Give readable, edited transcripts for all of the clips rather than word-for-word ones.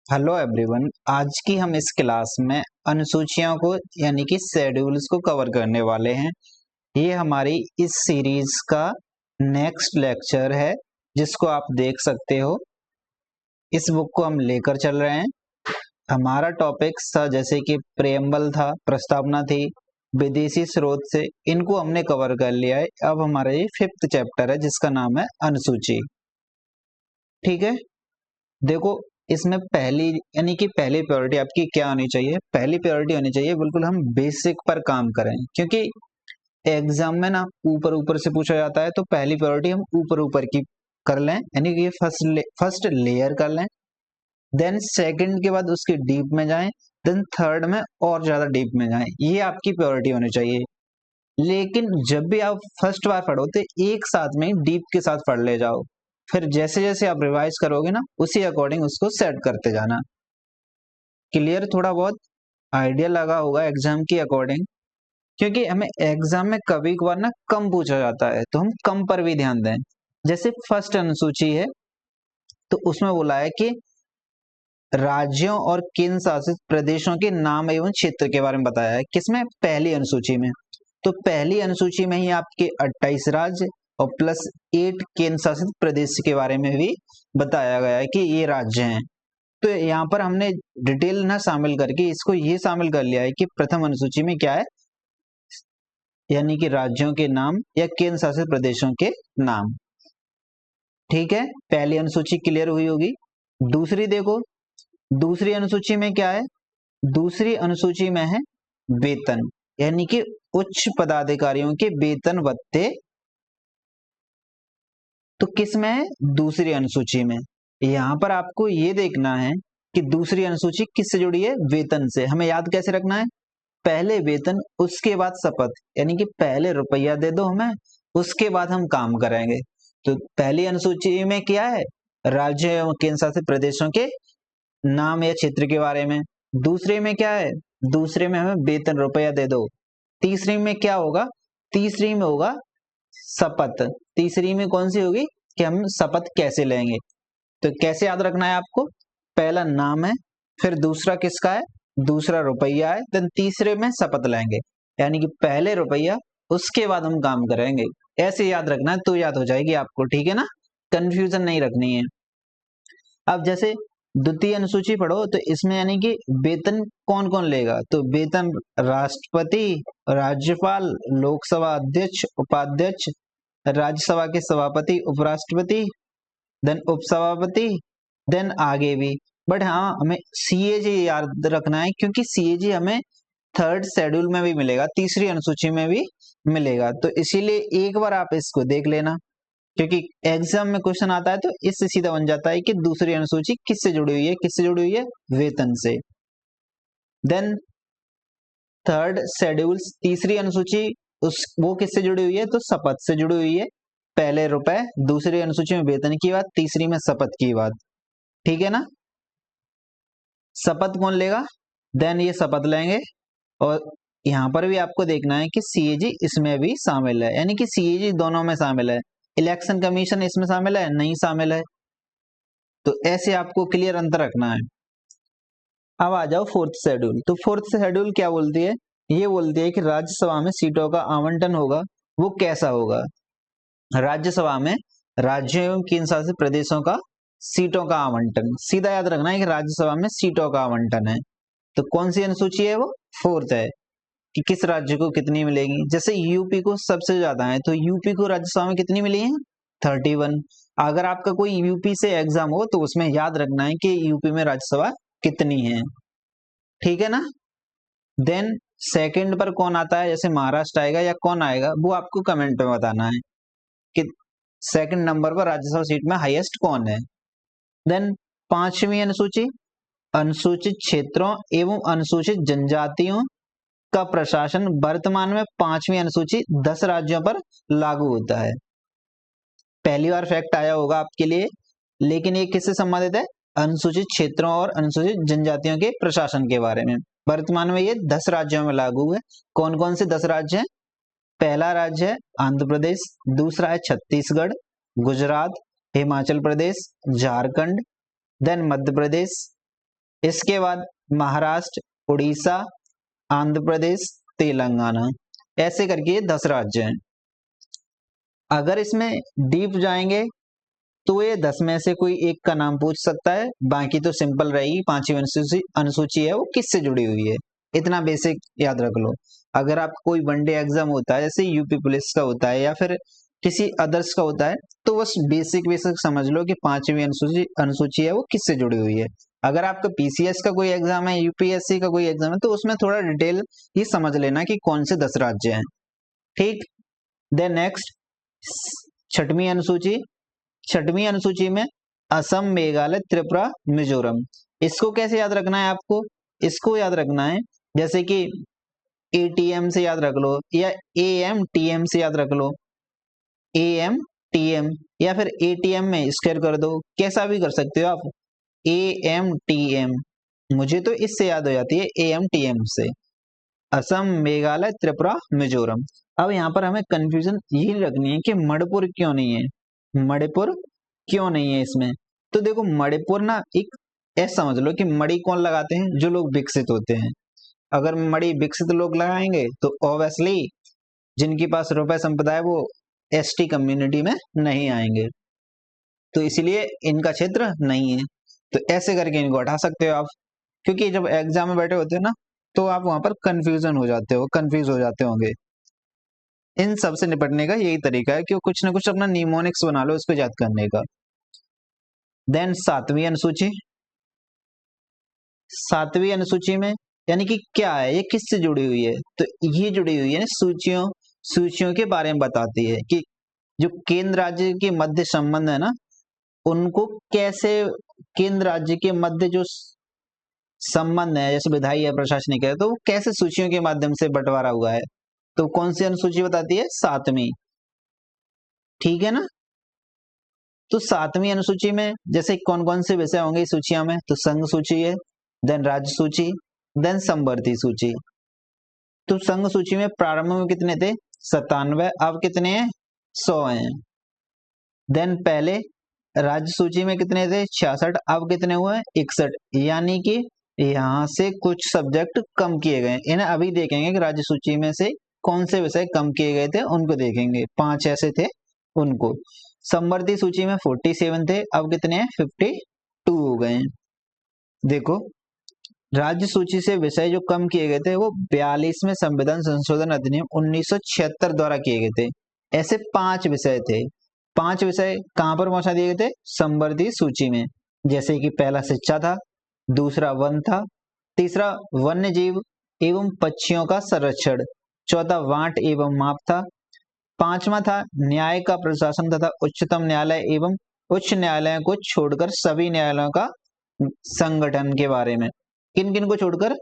Hello everyone. आज की हम इस क्लास में अनुसूचियों को यानी कि शेड्यूल्स को कवर करने वाले हैं। ये हमारी इस सीरीज का नेक्स्ट लेक्चर है जिसको आप देख सकते हो। इस बुक को हम लेकर चल रहे हैं। हमारा टॉपिक था जैसे कि प्रेम्बल था, प्रस्तावना थी, विदेशी स्रोत से, इनको हमने कवर कर लिया है। अब हमारा ये 5th चैप्टर है जिसका नाम है अनुसूची। ठीक है, देखो इसमें पहली यानी कि पहली प्रायोरिटी आपकी क्या होनी चाहिए? पहली प्रायोरिटी होनी चाहिए बिल्कुल हम बेसिक पर काम करें, क्योंकि एग्जाम में ना ऊपर ऊपर से पूछा जाता है। तो पहली प्रायोरिटी हम ऊपर ऊपर की कर लें, यानी कि फर्स्ट लेयर कर लें, देन सेकंड के बाद उसके डीप में जाएं, देन थर्ड में और ज्यादा डीप में जाएं। ये आपकी प्रायोरिटी होनी चाहिए। लेकिन जब भी आप फर्स्ट बार पढ़ो तो एक साथ में डीप के साथ पढ़ ले जाओ, फिर जैसे जैसे आप रिवाइज करोगे ना उसी अकॉर्डिंग उसको सेट करते जाना। क्लियर? थोड़ा बहुत आइडिया लगा होगा एग्जाम की अकॉर्डिंग, क्योंकि हमें एग्जाम में कभी कभार ना कम पूछा जाता है तो हम कम पर भी ध्यान दें। जैसे फर्स्ट अनुसूची है तो उसमें बोला है कि राज्यों और केंद्र शासित प्रदेशों के नाम एवं क्षेत्र के बारे में बताया है। किसमें? पहली अनुसूची में। तो पहली अनुसूची में ही आपके 28 राज्य और प्लस 8 केंद्र शासित प्रदेश के बारे में भी बताया गया है कि ये राज्य हैं। तो यहाँ पर हमने डिटेल ना शामिल करके इसको ये शामिल कर लिया है कि प्रथम अनुसूची में क्या है, यानी कि राज्यों के नाम या केंद्र शासित प्रदेशों के नाम। ठीक है, पहली अनुसूची क्लियर हुई होगी। दूसरी देखो, दूसरी अनुसूची में क्या है? दूसरी अनुसूची में है वेतन, यानी कि उच्च पदाधिकारियों के वेतन भत्ते। तो किस में है? दूसरी अनुसूची में। यहां पर आपको ये देखना है कि दूसरी अनुसूची किससे जुड़ी है? वेतन से। हमें याद कैसे रखना है? पहले वेतन उसके बाद शपथ, यानी कि पहले रुपया दे दो हमें, उसके बाद हम काम करेंगे। तो पहली अनुसूची में क्या है? राज्य एवं केंद्र शासित प्रदेशों के नाम या क्षेत्र के बारे में। दूसरे में क्या है? दूसरे में हमें वेतन रुपया दे दो। तीसरी में क्या होगा? तीसरी में होगा शपथ। तीसरी में कौन सी होगी कि हम शपथ कैसे लेंगे? तो कैसे याद रखना है आपको? पहला नाम है, फिर दूसरा किसका है? दूसरा रुपया है, देन तीसरे में शपथ लेंगे, यानी कि पहले रुपया उसके बाद हम काम करेंगे। ऐसे याद रखना है तो याद हो जाएगी आपको। ठीक है ना, कंफ्यूजन नहीं रखनी है। अब जैसे द्वितीय अनुसूची पढ़ो तो इसमें यानी कि वेतन कौन कौन लेगा? तो वेतन राष्ट्रपति, राज्यपाल, लोकसभा अध्यक्ष, उपाध्यक्ष, राज्यसभा के सभापति, उपराष्ट्रपति, देन उपसभापति, देन आगे भी। बट हाँ, हमें सीएजी याद रखना है, क्योंकि सीएजी हमें थर्ड शेड्यूल में भी मिलेगा, तीसरी अनुसूची में भी मिलेगा। तो इसीलिए एक बार आप इसको देख लेना, क्योंकि एग्जाम में क्वेश्चन आता है तो इससे सीधा बन जाता है कि दूसरी अनुसूची किससे जुड़ी हुई है? किससे जुड़ी हुई है? वेतन से। देन थर्ड शेड्यूल, तीसरी अनुसूची, उस वो किससे जुड़ी हुई है? तो शपथ से जुड़ी हुई है। पहले रुपए, दूसरी अनुसूची में वेतन की बात, तीसरी में शपथ की बात। ठीक है ना? शपथ कौन लेगा? देन ये शपथ लेंगे। और यहां पर भी आपको देखना है कि सीएजी इसमें भी शामिल है, यानी कि सीएजी दोनों में शामिल है। इलेक्शन कमीशन इसमें शामिल है? नहीं शामिल है। तो ऐसे आपको क्लियर अंतर रखना है। अब आ जाओ फोर्थ शेड्यूल। तो फोर्थ शेड्यूल क्या बोलती है? ये बोलती है कि राज्यसभा में सीटों का आवंटन होगा, वो कैसा होगा? राज्यसभा में राज्यों एवं केंद्र शासित प्रदेशों का सीटों का आवंटन। सीधा याद रखना है कि राज्यसभा में सीटों का आवंटन है। तो कौन सी अनुसूची है वो? फोर्थ है, कि किस राज्य को कितनी मिलेगी। जैसे यूपी को सबसे ज्यादा है, तो यूपी को राज्यसभा में कितनी मिली है? 31। अगर आपका कोई यूपी से एग्जाम हो तो उसमें याद रखना है कि यूपी में राज्यसभा कितनी है। ठीक है ना? देन सेकंड पर कौन आता है? जैसे महाराष्ट्र आएगा या कौन आएगा, वो आपको कमेंट में बताना है कि सेकंड नंबर पर राज्यसभा सीट में हाईएस्ट कौन है। देन पांचवी अनुसूची, अनुसूचित क्षेत्रों एवं अनुसूचित जनजातियों का प्रशासन। वर्तमान में पांचवी अनुसूची 10 राज्यों पर लागू होता है। पहली बार फैक्ट आया होगा आपके लिए, लेकिन ये किससे संबंधित है? अनुसूचित क्षेत्रों और अनुसूचित जनजातियों के प्रशासन के बारे में। वर्तमान में ये 10 राज्यों में लागू है। कौन कौन से 10 राज्य हैं? पहला राज्य है आंध्र प्रदेश, दूसरा है छत्तीसगढ़, गुजरात, हिमाचल प्रदेश, झारखंड, देन मध्य प्रदेश, इसके बाद महाराष्ट्र, उड़ीसा, आंध्र प्रदेश, तेलंगाना, ऐसे करके ये 10 राज्य हैं। अगर इसमें डीप जाएंगे तो ये 10 में से कोई एक का नाम पूछ सकता है, बाकी तो सिंपल रहेगी। 5वीं अनुसूची है वो किससे जुड़ी हुई है, इतना बेसिक याद रख लो। अगर आप कोई वनडे एग्जाम होता है जैसे यूपी पुलिस का होता है या फिर किसी अदर्स का होता है, तो बस बेसिक समझ लो कि 5वीं अनुसूची है वो किससे जुड़ी हुई है। अगर आपका पीसीएस का कोई एग्जाम है, यूपीएससी का कोई एग्जाम है, तो उसमें थोड़ा डिटेल ही समझ लेना कि कौन से 10 राज्य हैं। ठीक, देन नेक्स्ट 6वीं अनुसूची। 6वीं अनुसूची में असम, मेघालय, त्रिपुरा, मिजोरम। इसको कैसे याद रखना है आपको, इसको याद रखना है जैसे कि एटीएम से याद रख लो या एएमटीएम से याद रख लो, एएमटीएम या फिर एटीएम में स्क्वायर कर दो, कैसा भी कर सकते हो आप, एएमटीएम। मुझे तो इससे याद हो जाती है एएमटीएम से, असम, मेघालय, त्रिपुरा, मिजोरम। अब यहाँ पर हमें कंफ्यूजन यही रखनी है कि मणिपुर क्यों नहीं है, मणिपुर क्यों नहीं है इसमें। तो देखो मणिपुर ना एक ऐसा समझ लो कि मणि कौन लगाते हैं, जो लोग विकसित होते हैं। अगर मणि विकसित लोग लगाएंगे तो ऑब्वियसली जिनके पास रुपए संपदा है वो एसटी कम्युनिटी में नहीं आएंगे, तो इसलिए इनका क्षेत्र नहीं है। तो ऐसे करके इनको हटा सकते हो आप, क्योंकि जब एग्जाम में बैठे होते हो ना तो आप वहां पर कंफ्यूज हो जाते होंगे। इन सब से निपटने का यही तरीका है कि कुछ ना कुछ अपना निमोनिक्स बना लो इसको याद करने का। देन 7वीं अनुसूची। 7वीं अनुसूची में यानी कि क्या है, ये किससे जुड़ी हुई है, तो ये जुड़ी हुई है सूचियों के बारे में बताती है कि जो केंद्र राज्य के मध्य संबंध है ना, उनको कैसे केंद्र राज्य के मध्य जो संबंध है, जैसे विधायी है, प्रशासनिक है, तो वो कैसे सूचियों के माध्यम से बंटवारा हुआ है। तो कौन सी अनुसूची बताती है, 7वीं। ठीक है ना। तो 7वीं अनुसूची में जैसे कौन कौन से विषय होंगे इस सूचिया में, तो संघ सूची है, देन राज्य सूची, देन समवर्ती सूची। तो संघ सूची में प्रारंभ में कितने थे, 97, अब कितने हैं, 100 हैं। देन पहले राज्य सूची में कितने थे, 66, अब कितने हुए, 61। यानी कि यहाँ से कुछ सब्जेक्ट कम किए गए। इन्हें अभी देखेंगे कि राज्य सूची में से कौन से विषय कम किए गए थे, उनको देखेंगे। 5 ऐसे थे उनको। समवर्ती सूची में 47 थे, अब कितने हैं, 52 हो गए। देखो राज्य सूची से विषय जो कम किए गए थे वो 42वें संविधान संशोधन अधिनियम 1976 द्वारा किए गए थे। ऐसे 5 विषय थे। 5 विषय कहां पर पहुंचा दिए गए थे, समवर्ती सूची में। जैसे कि पहला शिक्षा था, दूसरा वन था, तीसरा वन्य जीव एवं पक्षियों का संरक्षण, चौथा वाट एवं माप था, 5वां था न्याय का प्रशासन तथा उच्चतम न्यायालय एवं उच्च न्यायालयों को छोड़कर सभी न्यायालयों का संगठन के बारे में। किन किन को छोड़कर,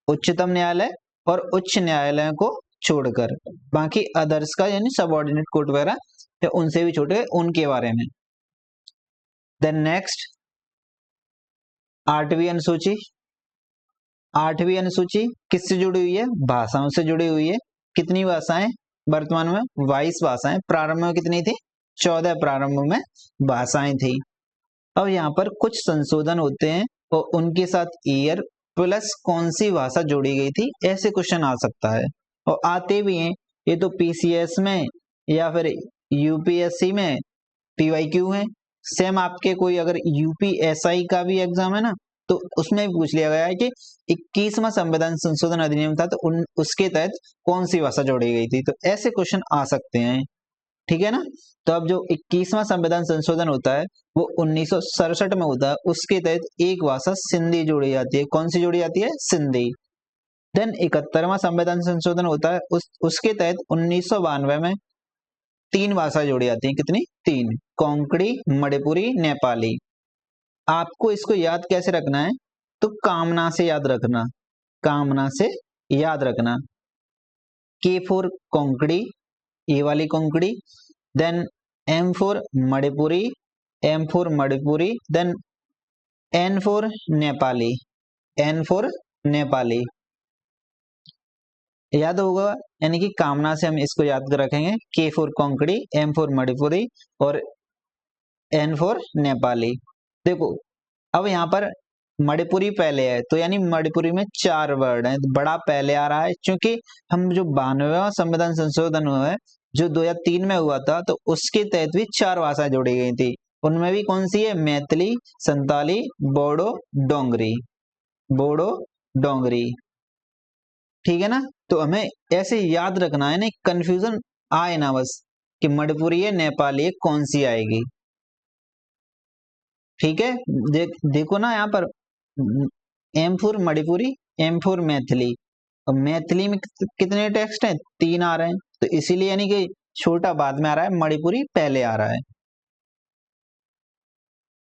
उच्चतम न्यायालय और उच्च न्यायालयों को छोड़कर, बाकी अदर्स का यानी सबऑर्डिनेट कोर्ट वगैरह या उनसे भी छोटे उनके बारे में। देन नेक्स्ट 8वीं अनुसूची। 8वीं अनुसूची किससे जुड़ी हुई है, भाषाओं से जुड़ी हुई है। कितनी भाषाएं, वर्तमान में 22 भाषाएं, प्रारंभ में कितनी थी, 14 प्रारंभ में भाषाएं थी। अब यहाँ पर कुछ संशोधन होते हैं और उनके साथ ईयर प्लस कौन सी भाषा जोड़ी गई थी, ऐसे क्वेश्चन आ सकता है और आते भी हैं। ये तो पीसीएस में या फिर यूपीएससी में पीवाईक्यू है। सेम आपके कोई अगर यूपीएसआई का भी एग्जाम है ना, तो उसमें भी पूछ लिया गया है कि 21वां संविधान संशोधन अधिनियम था, तो उसके तहत कौन सी भाषा जोड़ी गई थी। तो ऐसे क्वेश्चन आ सकते हैं, ठीक है ना। तो अब जो 21वां संविधान संशोधन होता है वो 1967 में होता है, उसके तहत एक भाषा सिंधी जोड़ी जाती है। कौन सी जोड़ी जाती है, सिंधी। देन 71वां संविधान संशोधन होता है, उसके तहत 1992 में 3 भाषा जोड़ी जाती है। कितनी, 3, कोंकणी, मणिपुरी, नेपाली। आपको इसको याद कैसे रखना है, तो कामना से याद रखना, कामना से याद रखना। के फॉर कोंकणी, ये वाली Konkani, then M for Manipuri, M for Manipuri, then N for Nepali, N for Nepali. याद होगा, यानी कि कामना से हम इसको याद कर रखेंगे, K for Konkani, M for Manipuri और एन फॉर नेपाली। देखो अब यहाँ पर मणिपुरी पहले है, तो यानी मणिपुरी में 4 वर्ड हैं, तो बड़ा पहले आ रहा है। क्योंकि हम जो 92वां संविधान संशोधन हुआ है, जो 2003 में हुआ था, तो उसके तहत भी 4 भाषाएं जोड़ी गई थी। उनमें भी कौन सी है? मैथिली, संताली, बोडो, डोंगरी। बोडो, डोंगरी, ठीक है ना। तो हमें ऐसे याद रखना है ना, कंफ्यूजन आए ना बस कि मणिपुरी है, नेपाली है, कौन सी आएगी। ठीक है, देखो ना यहाँ पर M for Manipuri, M for Maithili. और मैथिली में कितने टेक्स्ट हैं? 3 आ रहे हैं, तो इसीलिए यानी कि छोटा बाद में आ रहा है, मणिपुरी पहले आ रहा है।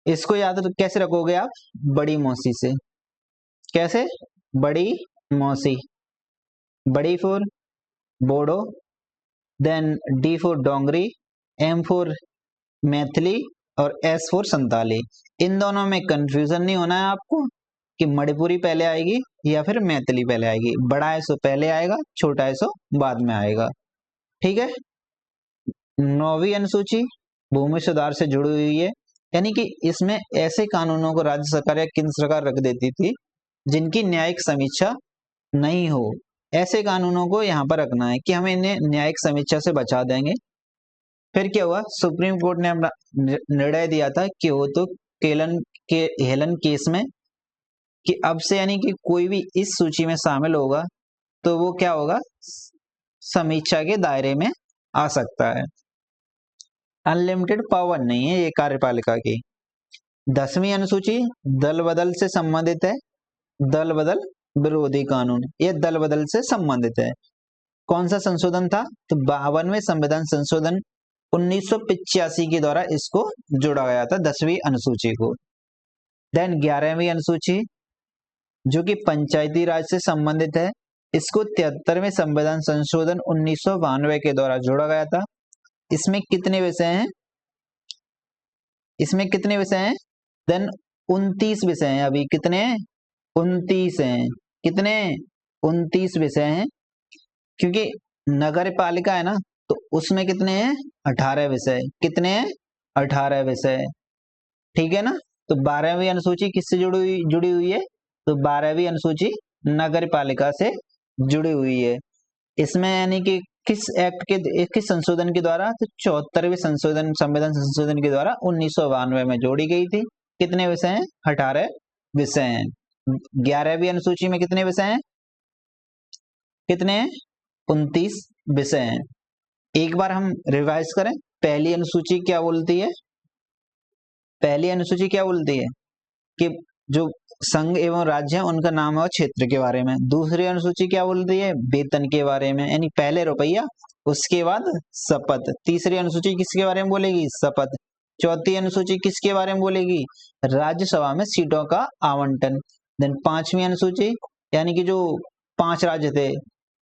इसको याद कैसे रखोगे आप? बड़ी मौसी से। कैसे? बड़ी मौसी। बड़ी for Bodo, then D for Dogri, M for Maithili और एस फॉर संताली। इन दोनों में कंफ्यूजन नहीं होना है आपको कि मणिपुरी पहले आएगी या फिर मैथिली पहले आएगी। बड़ा है सो पहले आएगा, छोटा है सो बाद में आएगा। ठीक है। 9वीं अनुसूची भूमि सुधार से जुड़ी हुई है, यानी कि इसमें ऐसे कानूनों को राज्य सरकार या केंद्र सरकार रख देती थी जिनकी न्यायिक समीक्षा नहीं हो। ऐसे कानूनों को यहाँ पर रखना है कि हम इन्हें न्यायिक समीक्षा से बचा देंगे। फिर क्या हुआ? सुप्रीम कोर्ट ने अपना निर्णय दिया था कि वो तो हेलन केस में कि अब से यानी कि कोई भी इस सूची में शामिल होगा तो वो क्या होगा? समीक्षा के दायरे में आ सकता है। अनलिमिटेड पावर नहीं है ये कार्यपालिका की। 10वीं अनुसूची दल बदल से संबंधित है। दल बदल विरोधी कानून, ये दल बदल से संबंधित है। कौन सा संशोधन था? तो 52वें संविधान संशोधन 1985 के द्वारा इसको जोड़ा गया था 10वीं अनुसूची को। देन 11वीं अनुसूची जो कि पंचायती राज से संबंधित है, इसको 73वें संविधान संशोधन 1992 के द्वारा जोड़ा गया था। इसमें कितने विषय हैं? इसमें कितने विषय हैं? देन 29 विषय हैं। अभी कितने हैं? 29 हैं। कितने? 29 विषय हैं। क्योंकि नगर पालिका है ना, तो उसमें कितने हैं? 18 विषय। कितने हैं? 18 विषय। ठीक है ना। तो 12वीं अनुसूची किससे जुड़ी हुई है? तो 12वीं अनुसूची नगर पालिका से जुड़ी हुई है। इसमें यानी कि किस एक्ट के, किस संशोधन के द्वारा? तो 74वें संविधान संशोधन के द्वारा 1992 में जोड़ी गई थी। कितने विषय हैं? 18 विषय हैं। 11वीं अनुसूची में कितने विषय हैं? कितने हैं? 29 विषय हैं। एक बार हम रिवाइज करें। पहली अनुसूची क्या बोलती है? पहली अनुसूची क्या बोलती है? कि जो संघ एवं राज्य है उनका नाम और क्षेत्र के बारे में। दूसरी अनुसूची क्या बोलती है? वेतन के बारे में, यानी पहले रुपया उसके बाद शपथ। तीसरी अनुसूची किसके बारे में बोलेगी? शपथ। चौथी अनुसूची किसके बारे में बोलेगी? राज्यसभा में सीटों का आवंटन। देन 5वीं अनुसूची यानी कि जो 5 राज्य थे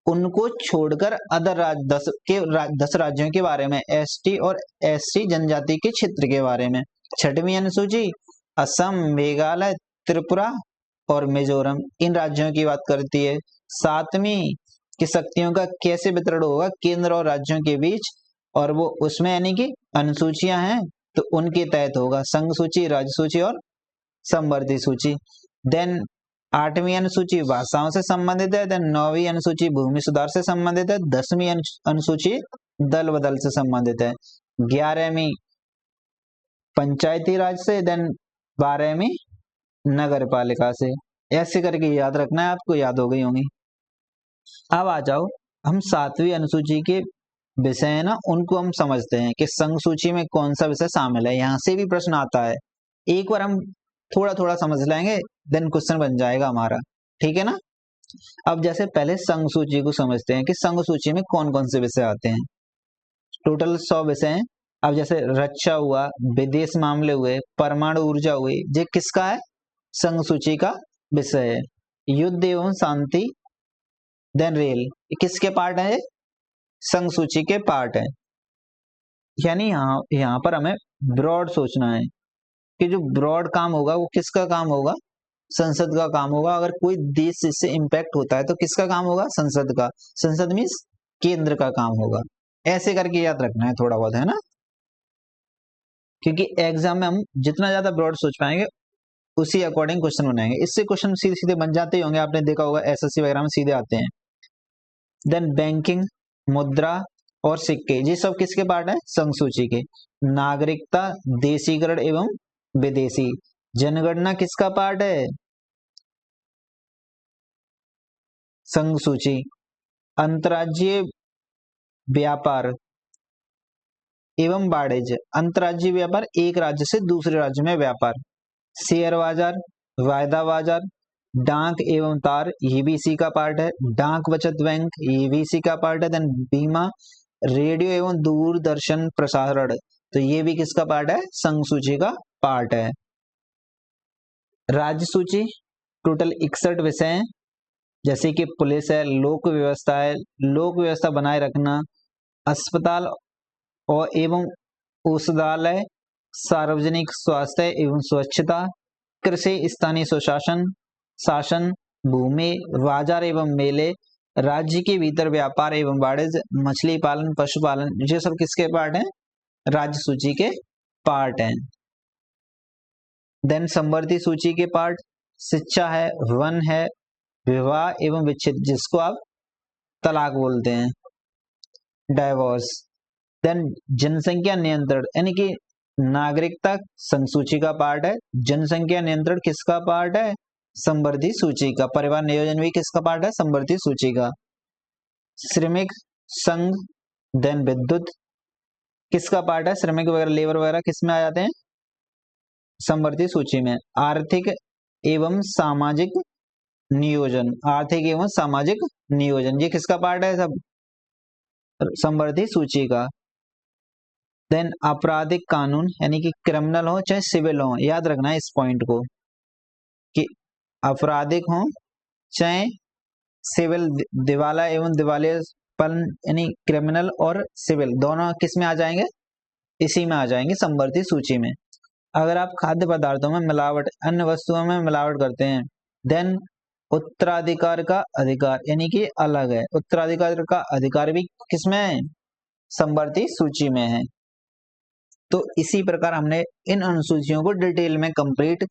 उनको छोड़कर अदर राज्य 10 राज्यों के बारे में, एसटी और एससी जनजाति के क्षेत्र के बारे में। 6वीं अनुसूची असम, मेघालय, त्रिपुरा और मिजोरम, इन राज्यों की बात करती है। 7वीं की शक्तियों का कैसे वितरण होगा केंद्र और राज्यों के बीच, और वो उसमें यानी कि अनुसूचियां हैं तो उनके तहत होगा। संघ सूची, राज्य सूची और समवर्ती सूची। देन 8वीं अनुसूची भाषाओं से संबंधित है। देन 9वीं अनुसूची भूमि सुधार से संबंधित है। 10वीं अनुसूची दल बदल से संबंधित है। 11वीं पंचायती राज से। देन 12वीं नगर पालिका से। ऐसे करके याद रखना है आपको, याद हो गई होंगी। अब आ जाओ हम 7वीं अनुसूची के विषय है ना उनको हम समझते हैं कि संघ सूची में कौन सा विषय शामिल है। यहां से भी प्रश्न आता है। एक बार हम थोड़ा थोड़ा समझ लेंगे, देन क्वेश्चन बन जाएगा हमारा। ठीक है ना। अब जैसे पहले संघ सूची को समझते हैं कि संघ सूची में कौन कौन से विषय आते हैं। टोटल 100 विषय हैं। अब जैसे रक्षा हुआ, विदेश मामले हुए, परमाणु ऊर्जा हुई, ये किसका है? संघ सूची का विषय है। युद्ध एवं शांति, देन रेल, ये किसके पार्ट है? संघ सूची के पार्ट है। यानी यहाँ पर हमें ब्रॉड सोचना है कि जो ब्रॉड काम होगा वो किसका काम होगा? संसद का काम होगा। अगर कोई देश इससे इंपैक्ट होता है तो किसका काम होगा? संसद का। संसद मीन्स केंद्र का काम होगा। ऐसे करके याद रखना है थोड़ा बहुत, है ना। क्योंकि एग्जाम में हम जितना ज्यादा ब्रॉड सोच पाएंगे उसी अकॉर्डिंग क्वेश्चन बनाएंगे। इससे क्वेश्चन सीधे सीधे बन जाते ही होंगे, आपने देखा होगा एसएससी वगैरह में सीधे आते हैं। देन बैंकिंग, मुद्रा और सिक्के, ये सब किसके पार्ट है? संघ सूची के। नागरिकता, देशीकरण एवं विदेशी, जनगणना किसका पार्ट है? संघ सूची। अंतर्राज्यीय व्यापार एवं वाणिज्य, अंतर्राज्यीय व्यापार, एक राज्य से दूसरे राज्य में व्यापार। शेयर बाजार, वायदा बाजार, डाक एवं तार, ये भी इसी का पार्ट है। डाक बचत बैंक, ये भी इसी का पार्ट है। देन बीमा, रेडियो एवं दूरदर्शन प्रसारण, तो ये भी किसका पार्ट है? संघ सूची का पार्ट है। राज्य सूची, टोटल 61 विषय हैं, जैसे कि पुलिस है, लोक व्यवस्था है, लोक व्यवस्था बनाए रखना, अस्पताल और एवं औषधालय, सार्वजनिक स्वास्थ्य एवं स्वच्छता, कृषि, स्थानीय स्वशासन, शासन, भूमि, बाजार एवं मेले, राज्य के भीतर व्यापार एवं वाणिज्य, मछली पालन, पशुपालन, ये सब किसके पार्ट हैं? राज्य सूची के पार्ट हैं। देन संवर्ती सूची के पार्ट, शिक्षा है, वन है, विवाह एवं विच्छेद, जिसको आप तलाक बोलते हैं, डाइवोर्स। देन जनसंख्या नियंत्रण, यानी कि नागरिकता संघ सूची का पार्ट है। जनसंख्या नियंत्रण किसका पार्ट है? संवर्ती सूची का। परिवार नियोजन भी किसका पार्ट है? संवर्ती सूची का। श्रमिक संघ, देन विद्युत किसका पार्ट है? श्रमिक वगैरह, लेबर वगैरह किस में आ जाते हैं? संवर्ती सूची में। आर्थिक एवं सामाजिक नियोजन, आर्थिक एवं सामाजिक नियोजन, ये किसका पार्ट है? सब संवर्ती सूची का। देन आपराधिक कानून, यानी कि क्रिमिनल हो चाहे सिविल हो, याद रखना है इस पॉइंट को कि आपराधिक हो चाहे सिविल, दिवाला एवं दिवालियापन, यानी क्रिमिनल और सिविल दोनों किस में आ जाएंगे? इसी में आ जाएंगे, संवर्ती सूची में। अगर आप खाद्य पदार्थों में मिलावट, अन्य वस्तुओं में मिलावट करते हैं, देन उत्तराधिकार का अधिकार, यानी कि अलग है, उत्तराधिकार का अधिकार भी किसमें है? संवर्ती सूची में है। तो इसी प्रकार हमने इन अनुसूचियों को डिटेल में कंप्लीट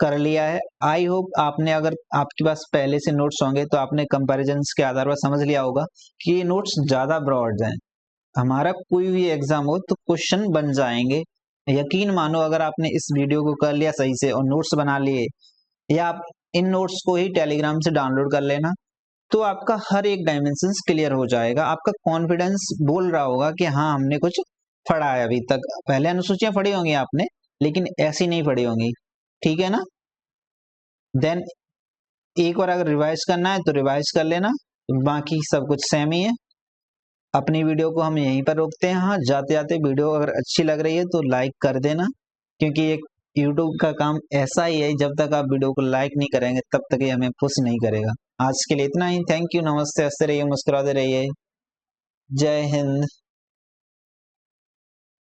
कर लिया है। आई होप आपने, अगर आपके पास पहले से नोट्स होंगे तो आपने कंपैरिजंस के आधार पर समझ लिया होगा कि ये नोट्स ज्यादा ब्रॉड हैं। हमारा कोई भी एग्जाम हो तो क्वेश्चन बन जाएंगे, यकीन मानो। अगर आपने इस वीडियो को कर लिया सही से और नोट्स बना लिए, या आप इन नोट्स को ही टेलीग्राम से डाउनलोड कर लेना, तो आपका हर एक डायमेंशन क्लियर हो जाएगा। आपका कॉन्फिडेंस बोल रहा होगा कि हाँ हमने कुछ पढ़ा है अभी तक। पहले अनुसूचियां पढ़ी होंगी आपने, लेकिन ऐसी नहीं पढ़ी होंगी, ठीक है ना। देन एक बार अगर रिवाइज करना है तो रिवाइज कर लेना, बाकी सब कुछ सेम ही है। अपनी वीडियो को हम यहीं पर रोकते हैं। हाँ, जाते जाते वीडियो अगर अच्छी लग रही है तो लाइक कर देना, क्योंकि एक यूट्यूब का काम ऐसा ही है, जब तक आप वीडियो को लाइक नहीं करेंगे तब तक ये हमें पुश नहीं करेगा। आज के लिए इतना ही। थैंक यू, नमस्ते, हंसते रहिए, मुस्कुराते रहिए। जय हिंद।